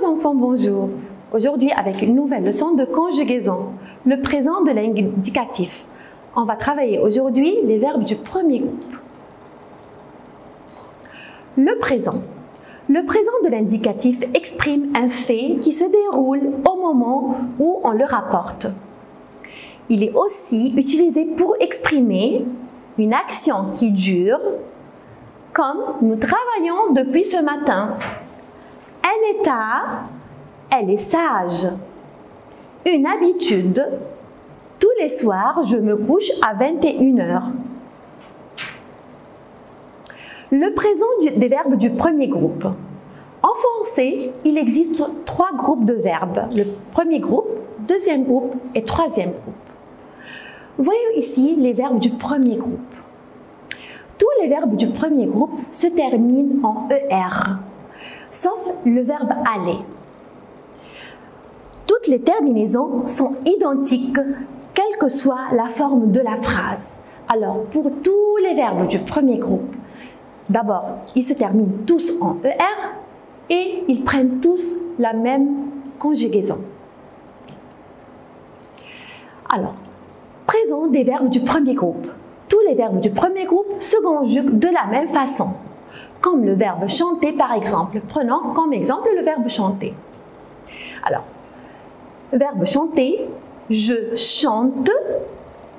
enfants, bonjour. Aujourd'hui, avec une nouvelle leçon de conjugaison, le présent de l'indicatif. On va travailler aujourd'hui les verbes du premier groupe. Le présent. Le présent de l'indicatif exprime un fait qui se déroule au moment où on le rapporte. Il est aussi utilisé pour exprimer une action qui dure, comme nous travaillons depuis ce matin. Un état, elle est sage. Une habitude, tous les soirs, je me couche à 21 h. Le présent des verbes du premier groupe. En français, il existe 3 groupes de verbes. Le premier groupe, deuxième groupe et troisième groupe. Voyons ici les verbes du premier groupe. Tous les verbes du premier groupe se terminent en ER, sauf le verbe aller. Toutes les terminaisons sont identiques, quelle que soit la forme de la phrase. Alors, pour tous les verbes du premier groupe, d'abord, ils se terminent tous en ER et ils prennent tous la même conjugaison. Alors, présent des verbes du premier groupe. Tous les verbes du premier groupe se conjuguent de la même façon, comme le verbe chanter par exemple. Prenons comme exemple le verbe chanter. Alors, verbe chanter, je chante,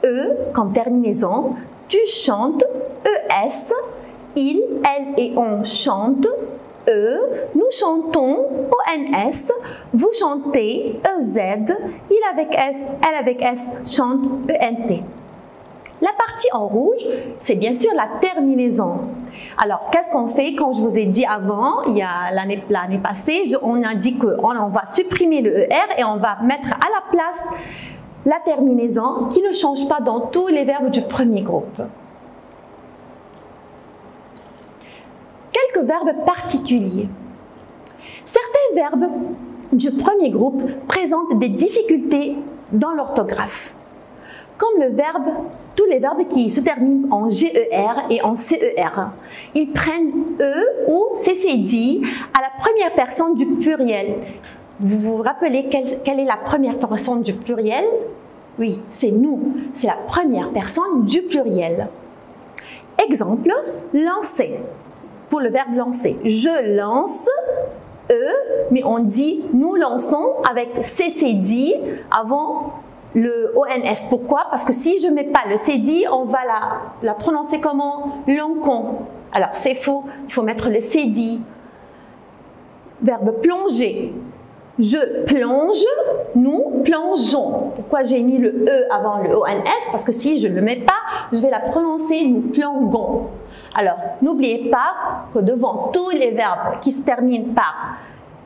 E comme terminaison, tu chantes, ES, il, elle et on chantent, E, nous chantons, ONS, vous chantez, EZ, il avec S, elle avec S, chante, ENT. La partie en rouge, c'est bien sûr la terminaison. Alors, qu'est-ce qu'on fait? Quand je vous ai dit avant, il y a l'année passée, on a dit qu'on va supprimer le ER et on va mettre à la place la terminaison qui ne change pas dans tous les verbes du premier groupe. Quelques verbes particuliers. Certains verbes du premier groupe présentent des difficultés dans l'orthographe. Comme tous les verbes qui se terminent en GER et en CER. Ils prennent E ou CCD à la première personne du pluriel. Vous vous rappelez quelle est la première personne du pluriel? Oui, c'est nous. C'est la première personne du pluriel. Exemple, lancer. Pour le verbe lancer, je lance, E, mais on dit nous lançons avec CCD avant le ONS. Pourquoi? Parce que si je ne mets pas le CD, on va la prononcer comment? Lancon. Alors c'est faux, il faut mettre le CD. Verbe plonger. Je plonge, nous plongeons. Pourquoi j'ai mis le E avant le ONS? Parce que si je ne le mets pas, je vais la prononcer nous plongeons. Alors, n'oubliez pas que devant tous les verbes qui se terminent par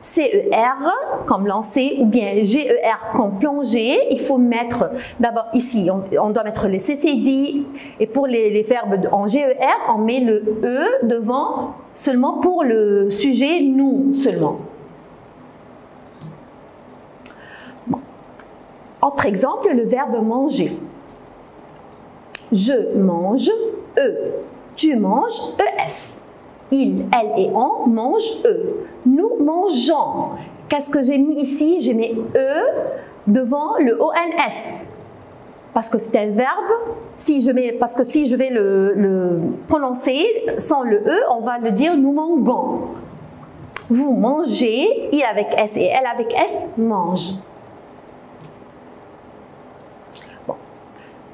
CER, comme lancer, ou bien GER, comme plonger, il faut mettre, d'abord ici, on doit mettre les CCD, et pour les verbes en GER, on met le E devant seulement pour le sujet nous seulement. Bon. Autre exemple, le verbe manger. Je mange, E. Tu manges, ES. Il, elle et on mangent, E. Nous mangeons. Qu'est-ce que j'ai mis ici? J'ai mis E devant le ONS. Parce que c'est un verbe, parce que si je vais le prononcer sans le E, on va le dire nous mangeons. Vous mangez, il avec S et elle avec S mange.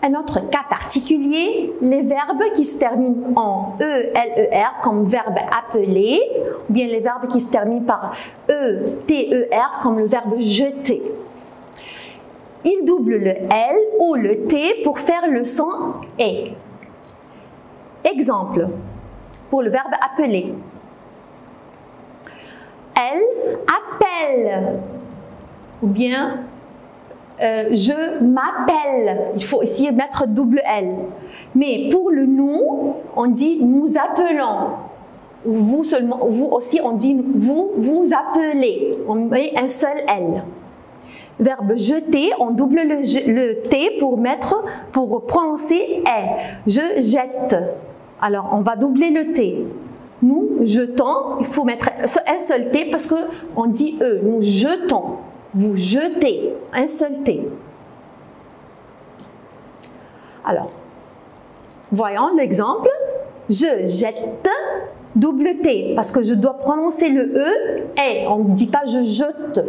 Un autre cas particulier, les verbes qui se terminent en E, L, E, R comme verbe appeler, ou bien les verbes qui se terminent par E, T, E, R comme le verbe jeter. Ils doublent le L ou le T pour faire le son E. Exemple, pour le verbe appeler. Elle appelle, ou bien je m'appelle. Il faut ici mettre double L. Mais pour le nous, on dit nous appelons. Vous seulement, vous aussi, on dit vous appelez. On met un seul L. Verbe jeter, on double le T pour prononcer est. Je jette. Alors, on va doubler le T. Nous jetons, il faut mettre un seul T parce qu'on dit eux. Nous jetons, vous jetez, un seul T. Alors, voyons l'exemple. Je jette, double T, parce que je dois prononcer le E, et on ne dit pas je jette,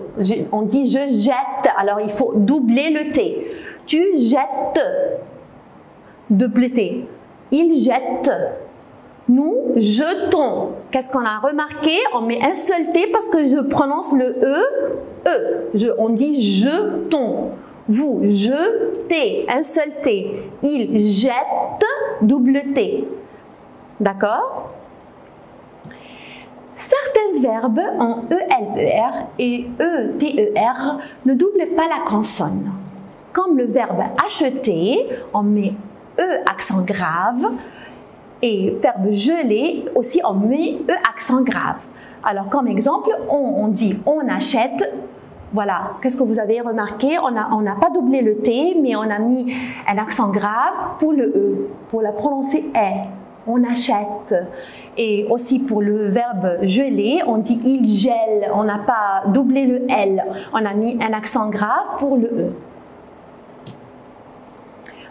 on dit je jette, alors il faut doubler le T. Tu jettes, double T. Il jette. Nous jetons. Qu'est-ce qu'on a remarqué? On met un seul T parce que je prononce le E. On dit jetons. Vous jetez, un seul T. Il jette, double T. D'accord? Certains verbes en ELER et ETER ne doublent pas la consonne. Comme le verbe acheter, on met E accent grave. Et verbe geler, aussi on met E accent grave. Alors comme exemple, on dit on achète. Voilà, qu'est-ce que vous avez remarqué? On n'a pas doublé le T, mais on a mis un accent grave pour le E, pour la prononcer est. On achète. Et aussi pour le verbe geler, on dit il gèle. On n'a pas doublé le L. On a mis un accent grave pour le E.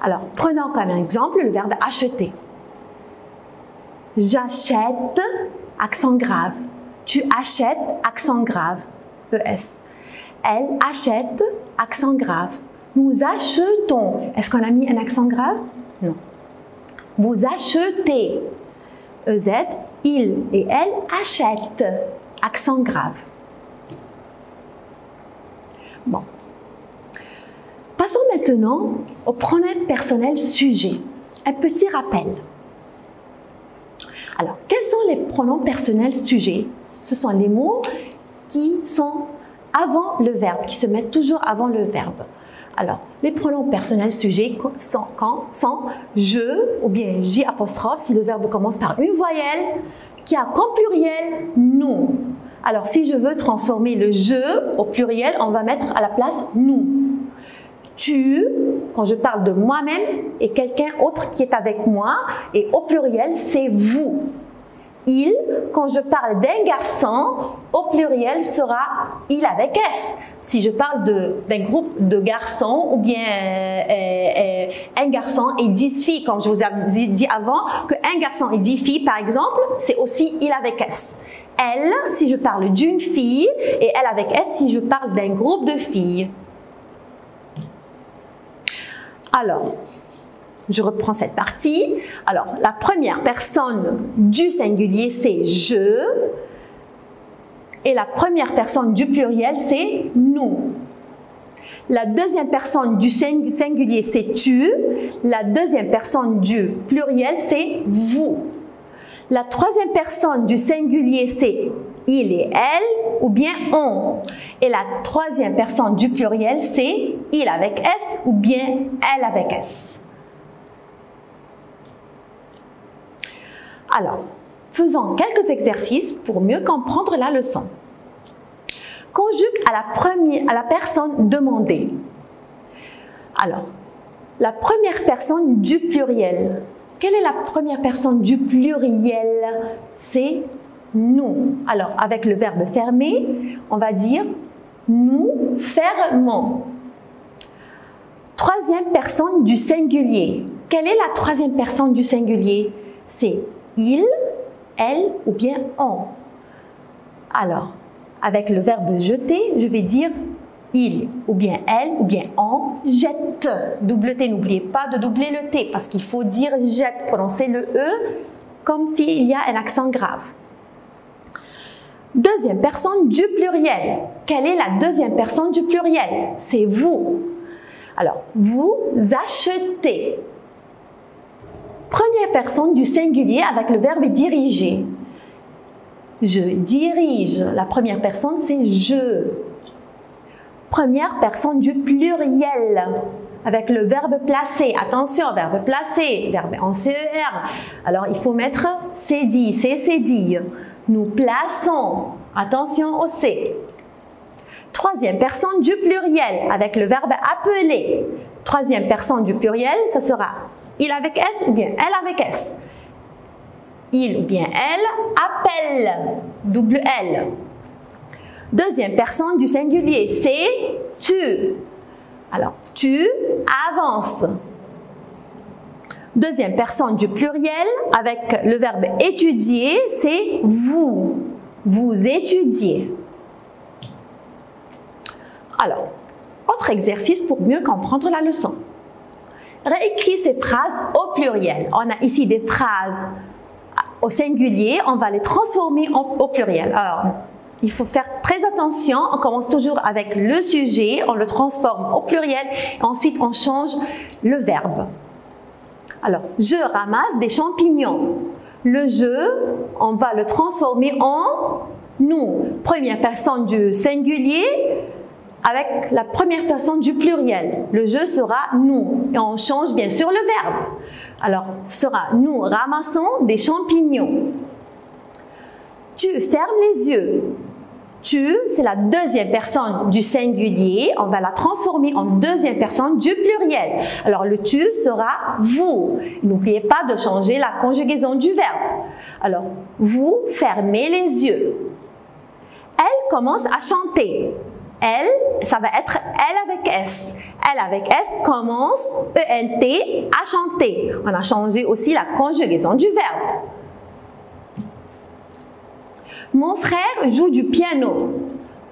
Alors, prenons comme exemple le verbe acheter. J'achète, accent grave. Tu achètes, accent grave, ES. Elle achète, accent grave. Nous achetons. Est-ce qu'on a mis un accent grave? Non. Vous achetez, EZ. Il et elle achètent, accent grave. Bon. Passons maintenant au pronom personnel sujet. Un petit rappel. Alors, quels sont les pronoms personnels sujets? Ce sont les mots qui sont avant le verbe, qui se mettent toujours avant le verbe. Alors, les pronoms personnels sujets sont je ou bien J apostrophe si le verbe commence par une voyelle qui a comme pluriel nous. Alors, si je veux transformer le je au pluriel, on va mettre à la place nous. Tu, quand je parle de moi-même et quelqu'un autre qui est avec moi, et au pluriel, c'est vous. Il, quand je parle d'un garçon, au pluriel sera il avec S. Si je parle d'un groupe de garçons ou bien un garçon et 10 filles, comme je vous ai dit avant, qu'un garçon et 10 filles, par exemple, c'est aussi il avec S. Elle, si je parle d'une fille, et elle avec S, si je parle d'un groupe de filles. Alors, je reprends cette partie. Alors, la première personne du singulier, c'est je. Et la première personne du pluriel, c'est nous. La deuxième personne du singulier, c'est tu. La deuxième personne du pluriel, c'est vous. La troisième personne du singulier, c'est il et elle ou bien on. Et la troisième personne du pluriel, c'est il avec S ou bien elle avec S. Alors, faisons quelques exercices pour mieux comprendre la leçon. Conjugue à la personne demandée. Alors, la première personne du pluriel. Quelle est la première personne du pluriel? C'est nous. Alors, avec le verbe fermer, on va dire nous fermons. Troisième personne du singulier. Quelle est la troisième personne du singulier? C'est il, elle ou bien on. Alors, avec le verbe jeter, je vais dire il ou bien elle ou bien on jette. Double T, n'oubliez pas de doubler le T parce qu'il faut dire jette, prononcer le E comme s'il y a un accent grave. Deuxième personne du pluriel. Quelle est la deuxième personne du pluriel? C'est vous. Alors, vous achetez. Première personne du singulier avec le verbe diriger. Je dirige. La première personne, c'est je. Première personne du pluriel avec le verbe placer. Attention, verbe placer, verbe en CER. Alors, il faut mettre c'est dit, c'est dit. Nous plaçons. Attention au C. Troisième personne du pluriel avec le verbe appeler. Troisième personne du pluriel, ce sera il avec S ou bien elle avec S. il ou bien elle appelle, double L. Deuxième personne du singulier, c'est tu. Alors, tu avances. Deuxième personne du pluriel, avec le verbe étudier, c'est vous. Vous étudiez. Alors, autre exercice pour mieux comprendre la leçon. Réécris ces phrases au pluriel. On a ici des phrases au singulier, on va les transformer au pluriel. Alors, il faut faire très attention, on commence toujours avec le sujet, on le transforme au pluriel, et ensuite on change le verbe. Alors, je ramasse des champignons. Le je, on va le transformer en nous. Première personne du singulier avec la première personne du pluriel. Le je sera nous. Et on change bien sûr le verbe. Alors, ce sera nous ramassons des champignons. Tu fermes les yeux. Tu, c'est la deuxième personne du singulier. On va la transformer en deuxième personne du pluriel. Alors, le tu sera vous. N'oubliez pas de changer la conjugaison du verbe. Alors, vous fermez les yeux. Elle commence à chanter. Elle, ça va être elle avec S. Elle avec S commence, ENT, à chanter. On a changé aussi la conjugaison du verbe. Mon frère joue du piano.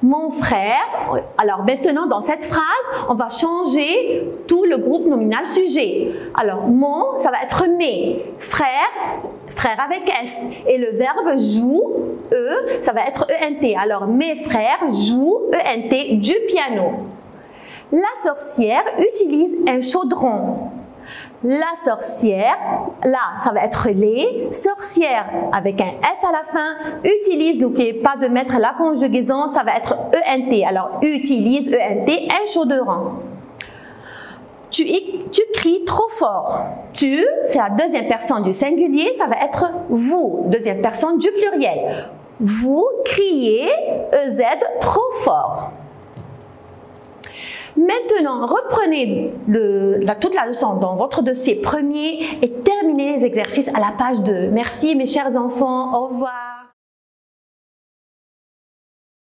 Mon frère, alors maintenant dans cette phrase, on va changer tout le groupe nominal sujet. Alors mon, ça va être mes. Frère, frère avec S. Et le verbe joue, E, ça va être ENT. Alors mes frères jouent, ENT, du piano. La sorcière utilise un chaudron. La sorcière, là, ça va être les. Sorcière avec un S à la fin, utilise, n'oubliez pas de mettre la conjugaison, ça va être ENT. Alors, utilise, ENT, un chaudron. Tu cries trop fort. Tu, c'est la deuxième personne du singulier, ça va être vous, deuxième personne du pluriel. Vous criez, EZ, trop fort. Maintenant, reprenez toute la leçon dans votre dossier premier et terminez les exercices à la page 2. Merci mes chers enfants, au revoir.